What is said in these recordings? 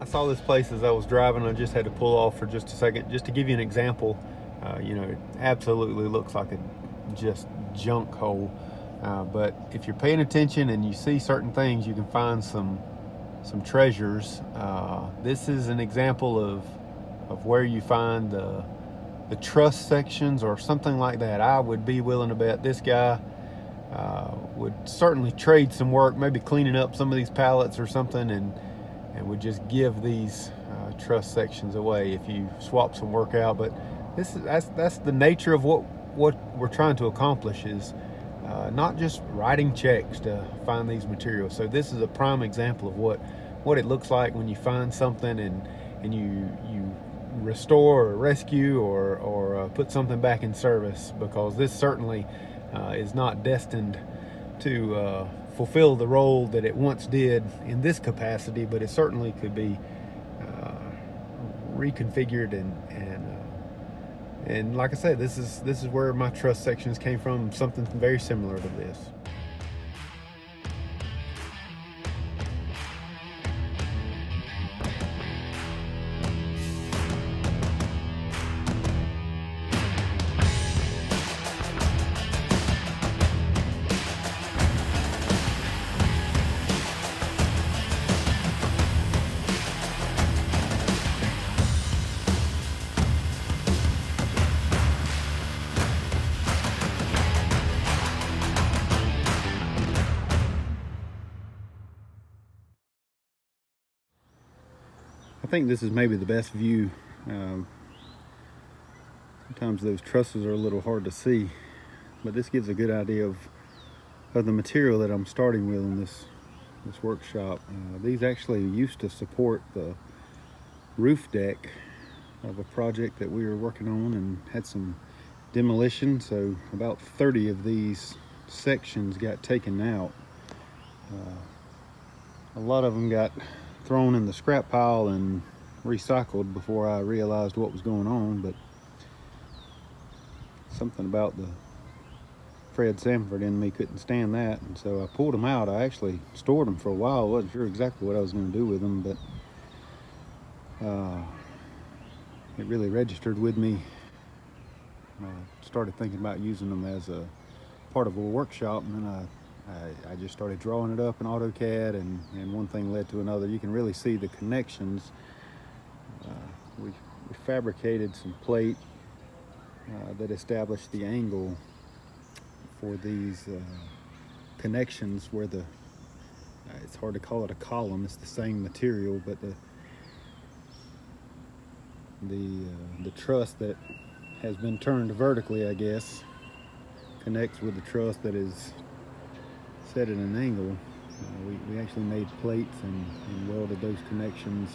saw this place as I was driving. I just had to pull off for just a second, just to give you an example. You know, it absolutely looks like a just junk hole. But if you're paying attention and you see certain things, you can find some treasures. This is an example of where you find the truss sections or something like that. I would be willing to bet this guy would certainly trade some work, maybe cleaning up some of these pallets or something, and would just give these truss sections away if you swap some work out. But that's the nature of what we're trying to accomplish, is not just writing checks to find these materials. So this is a prime example of what it looks like when you find something and you restore or rescue or put something back in service, because this certainly is not destined to fulfill the role that it once did in this capacity, but it certainly could be reconfigured and like I said, this is where my truss sections came from, something very similar to this. I think this is maybe the best view. Sometimes those trusses are a little hard to see, but this gives a good idea of the material that I'm starting with in this workshop. These actually used to support the roof deck of a project that we were working on and had some demolition, so about 30 of these sections got taken out. A lot of them got thrown in the scrap pile and recycled before I realized what was going on, but something about the Fred Sanford in me couldn't stand that, and so I pulled them out. I actually stored them for a while. I wasn't sure exactly what I was going to do with them, but it really registered with me. I started thinking about using them as a part of a workshop, and then I just started drawing it up in AutoCAD, and one thing led to another. You can really see the connections. We fabricated some plate that established the angle for these connections where it's hard to call it a column, it's the same material, but the truss that has been turned vertically, I guess, connects with the truss that is set at an angle. We actually made plates and welded those connections.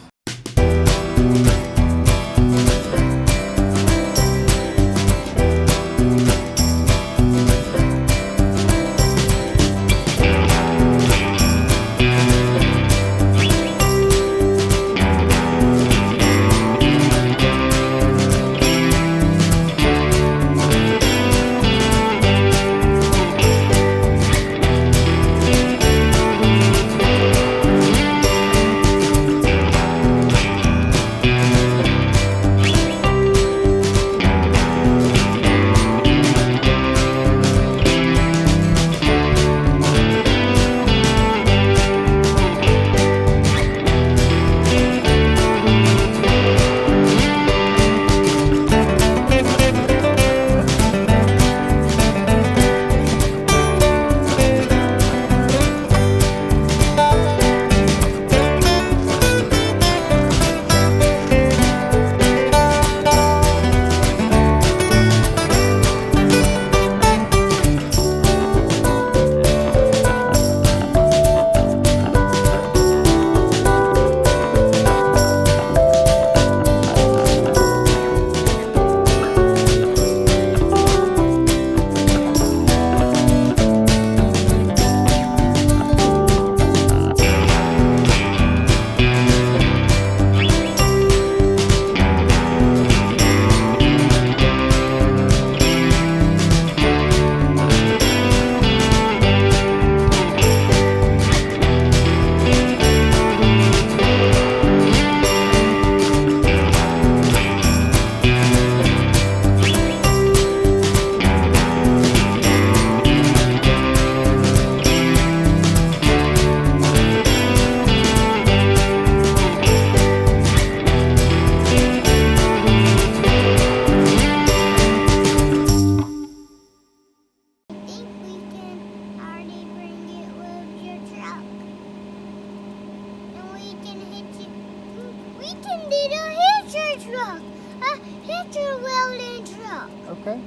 need a hitcher truck. A hitcher welding truck. Okay.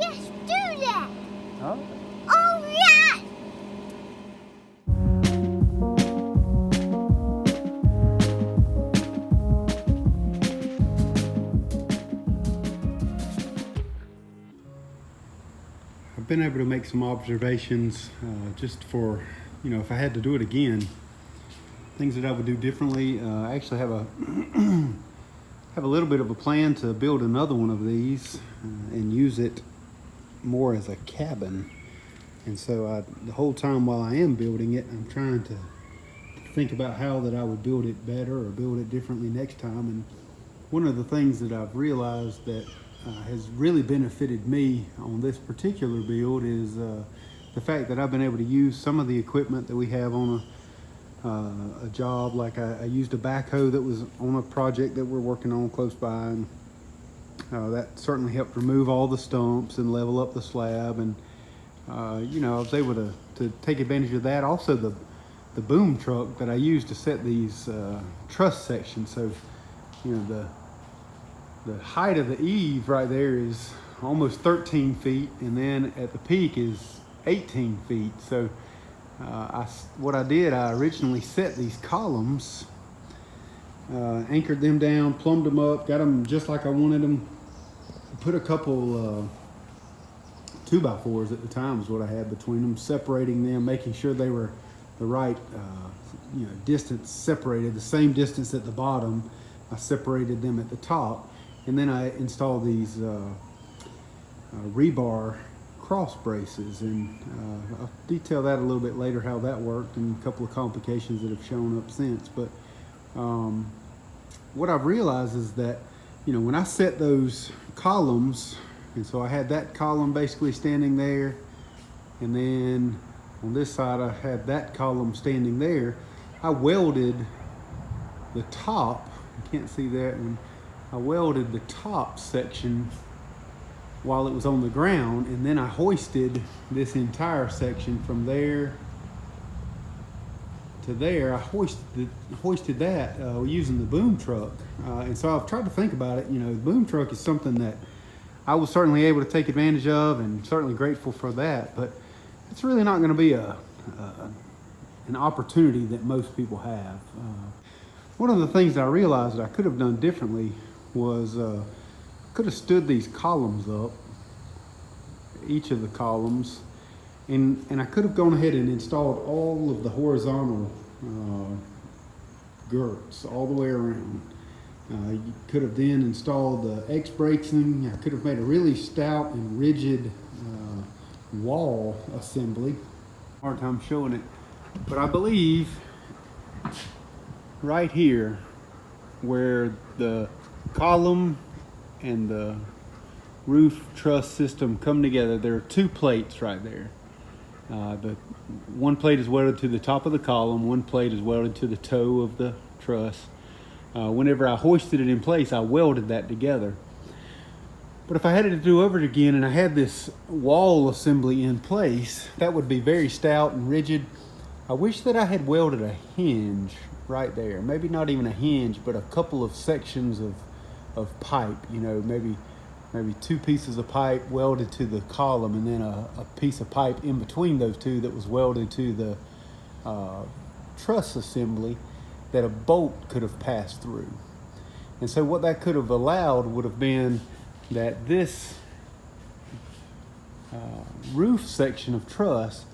Yes, do that. All right. Oh, yes. I've been able to make some observations just for, if I had to do it again, things that I would do differently. I actually have a have a little bit of a plan to build another one of these and use it more as a cabin. And so the whole time while I am building it, I'm trying to think about how that I would build it better or build it differently next time. And one of the things that I've realized that has really benefited me on this particular build is the fact that I've been able to use some of the equipment that we have on a job. Like I used a backhoe that was on a project that we're working on close by, and that certainly helped remove all the stumps and level up the slab. And I was able to take advantage of that. Also the boom truck that I used to set these truss sections. So the height of the eave right there is almost 13 feet, and then at the peak is 18 feet. So what I did, I originally set these columns, anchored them down, plumbed them up, got them just like I wanted them. Put a couple 2x4s at the time is what I had between them, separating them, making sure they were the right distance separated, the same distance at the bottom. I separated them at the top. And then I installed these rebar cross braces, and I'll detail that a little bit later, how that worked, and a couple of complications that have shown up since. But what I've realized is that, when I set those columns, and so I had that column basically standing there, and then on this side I had that column standing there, I welded the top, you can't see that one, I welded the top section while it was on the ground, and then I hoisted this entire section from there to there. I hoisted that using the boom truck. And so I've tried to think about it. The boom truck is something that I was certainly able to take advantage of, and certainly grateful for that, but it's really not going to be an opportunity that most people have. One of the things that I realized that I could have done differently was could have stood these columns up, each of the columns, and I could have gone ahead and installed all of the horizontal girts all the way around. You could have then installed the X bracing. I could have made a really stout and rigid wall assembly. Hard time showing it, but I believe right here where the column and the roof truss system come together, there are two plates right there. The one plate is welded to the top of the column, one plate is welded to the toe of the truss. Whenever I hoisted it in place, I welded that together. But if I had to do over it again and I had this wall assembly in place, that would be very stout and rigid. I wish that I had welded a hinge right there. Maybe not even a hinge, but a couple of sections of pipe, maybe two pieces of pipe welded to the column, and then a piece of pipe in between those two that was welded to the truss assembly that a bolt could have passed through. And so what that could have allowed would have been that this roof section of truss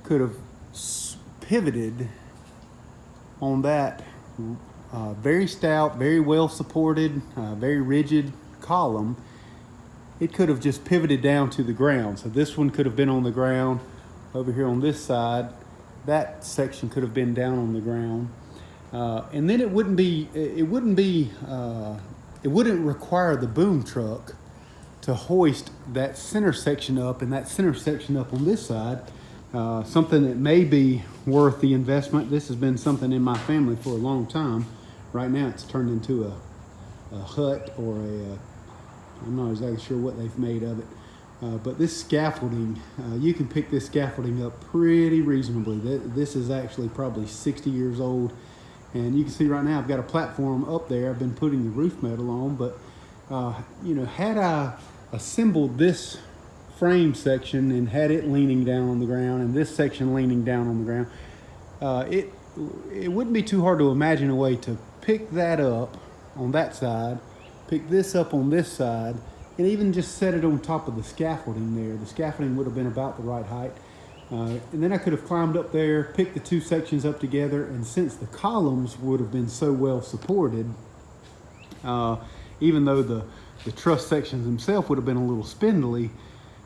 could have pivoted on that very stout, very well supported, very rigid column. It could have just pivoted down to the ground. So this one could have been on the ground over here on this side. That section could have been down on the ground. And then it wouldn't require the boom truck to hoist that center section up and that center section up on this side. Something that may be worth the investment. This has been something in my family for a long time. Right now it's turned into a hut or I'm not exactly sure what they've made of it. But this scaffolding, you can pick this scaffolding up pretty reasonably. This is actually probably 60 years old. And you can see right now I've got a platform up there. I've been putting the roof metal on, but you know, had I assembled this frame section and had it leaning down on the ground and this section leaning down on the ground, it wouldn't be too hard to imagine a way to pick that up on that side, pick this up on this side, and even just set it on top of the scaffolding there. The scaffolding would have been about the right height. And then I could have climbed up there, picked the two sections up together, and since the columns would have been so well supported, even though the truss sections themselves would have been a little spindly,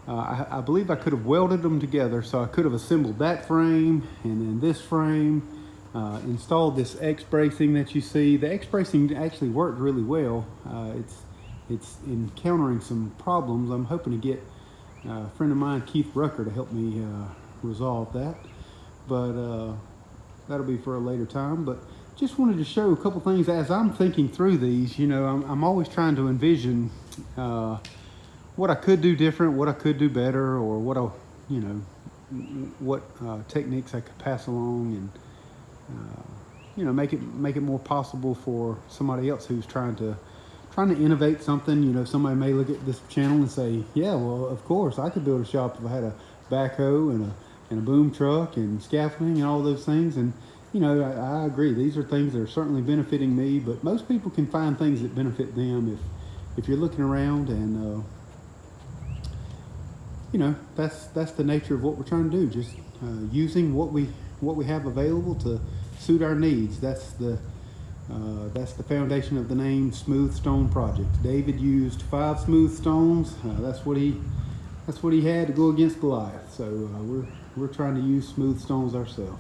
I believe I could have welded them together. So I could have assembled that frame and then this frame, installed this X bracing that you see. The X bracing actually worked really well. It's encountering some problems. I'm hoping to get a friend of mine, Keith Rucker, to help me resolve that, but that'll be for a later time. But just wanted to show a couple things as I'm thinking through these. You know, I'm always trying to envision what I could do different, what I could do better, or what I, you know, what techniques I could pass along, and you know, make it more possible for somebody else who's trying to innovate something. You know, somebody may look at this channel and say, yeah, well, of course I could build a shop if I had a backhoe and a boom truck and scaffolding and all those things. And you know, I agree, these are things that are certainly benefiting me, but most people can find things that benefit them if you're looking around. And you know, that's the nature of what we're trying to do, just using what we have available to suit our needs. That's the foundation of the name Smooth Stone Project. David used 5 smooth stones. That's what he had to go against Goliath. So we're trying to use smooth stones ourselves.